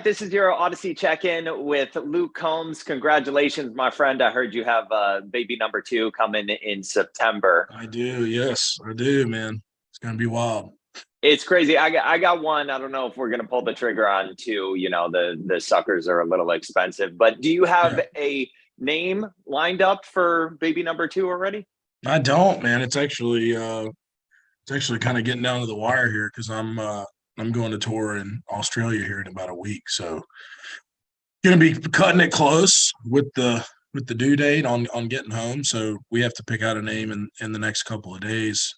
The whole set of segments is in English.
this is your Audacy check-in with Luke Combs. Congratulations, my friend. I heard you have baby number 2 coming in September. I do. Yes, I do, man. It's going to be wild. It's crazy. I got one. I don't know if we're gonna pull the trigger on 2. You know, the suckers are a little expensive. But do you have a name lined up for baby number 2 already? I don't, man. It's actually kind of getting down to the wire here because I'm going to tour in Australia here in about a week, so gonna be cutting it close with the due date on getting home. So we have to pick out a name in the next couple of days,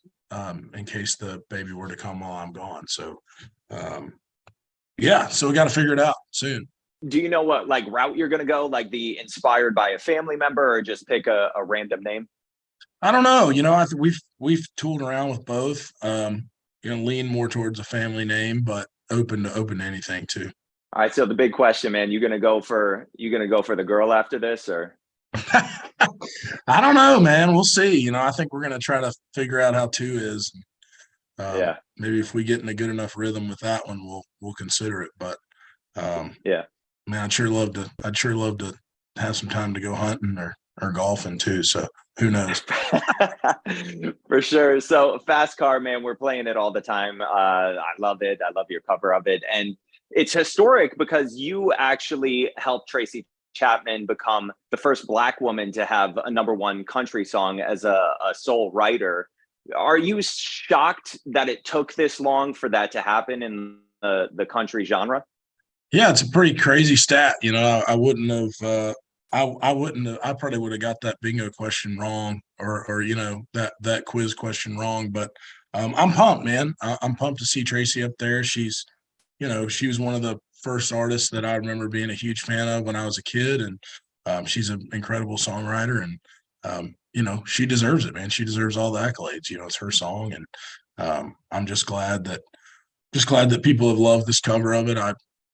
in case the baby were to come while I'm gone. So so we got to figure it out soon. Do you know what route you're gonna go? Like the inspired by a family member, or just pick a random name? I don't know. We've tooled around with both. Lean more towards a family name, but open to anything too. All right. So the big question, man, you gonna go for the girl after this, or? I don't know, man. We'll see. I think we're gonna try to figure out how 2 is. Maybe if we get in a good enough rhythm with that one, we'll consider it. But man, I'd sure love to have some time to go hunting or golfing too. So who knows? For sure. So Fast Car, man, we're playing it all the time. I love it. I love your cover of it. And it's historic because you actually helped Tracy Chapman become the first Black woman to have a #1 country song as a sole writer. Are you shocked that it took this long for that to happen in the country genre? Yeah, it's a pretty crazy stat. I wouldn't have I probably would have got that bingo question wrong or that quiz question wrong, but I'm pumped, man. I'm pumped to see Tracy up there. She was one of the first artists that I remember being a huge fan of when I was a kid, and she's an incredible songwriter, and she deserves it, man. She deserves all the accolades. It's her song, and I'm just glad that people have loved this cover of it.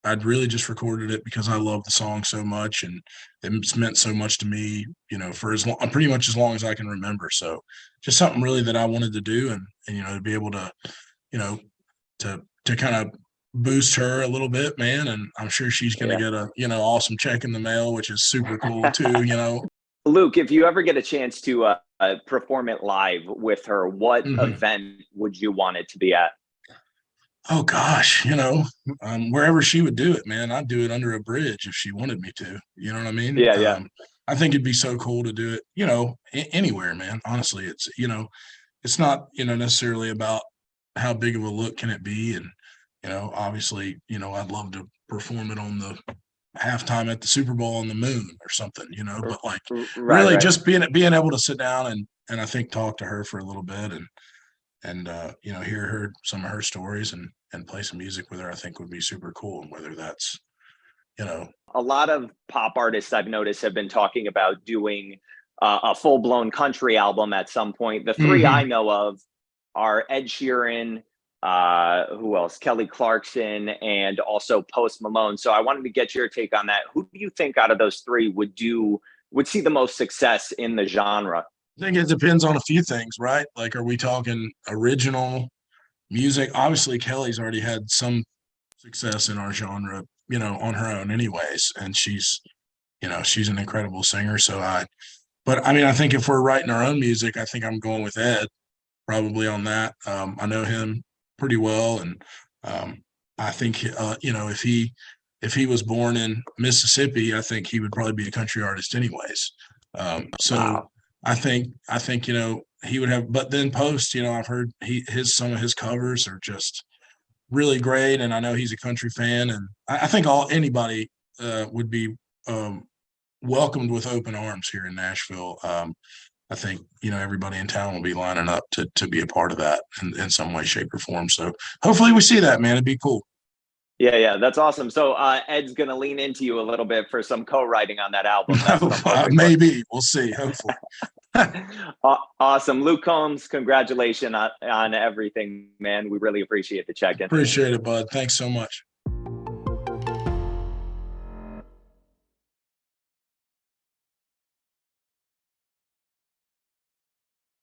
I'd really just recorded it because I love the song so much, and it's meant so much to me, for pretty much as long as I can remember. So just something really that I wanted to do, and to be able to, to kind of boost her a little bit, man. And I'm sure she's going to get a, awesome check in the mail, which is super cool too, Luke, if you ever get a chance to perform it live with her, what event would you want it to be at? Oh gosh, wherever she would do it, man. I'd do it under a bridge if she wanted me to. You know what I mean? Yeah. I think it'd be so cool to do it, anywhere, man. Honestly, it's not, necessarily about how big of a look can it be. And, obviously, I'd love to perform it on the halftime at the Super Bowl on the moon or something, but really just being able to sit down and I think talk to her for a little bit and hear some of her stories and play some music with her, I think would be super cool. And whether that's, a lot of pop artists I've noticed have been talking about doing a full-blown country album at some point. The 3 I know of are Ed Sheeran, who else? Kelly Clarkson, and also Post Malone. So I wanted to get your take on that. Who do you think out of those 3 would see the most success in the genre? I think it depends on a few things, right? Like, are we talking original music? Obviously, Kelly's already had some success in our genre, on her own anyways. And she's an incredible singer. But I think if we're writing our own music, I think I'm going with Ed probably on that. I know him pretty well. And I think, if he was born in Mississippi, I think he would probably be a country artist anyways. Wow. I think he would have, but then Post, I've heard some of his covers are just really great, and I know he's a country fan, and I think anybody would be welcomed with open arms here in Nashville. I think everybody in town will be lining up to be a part of that in some way, shape, or form. So hopefully we see that, man. It'd be cool. Yeah, that's awesome. So Ed's gonna lean into you a little bit for some co-writing on that album. Maybe we'll see. Hopefully. Awesome. Luke Combs, congratulations on everything, man. We really appreciate the check-in. Appreciate it, bud. Thanks so much.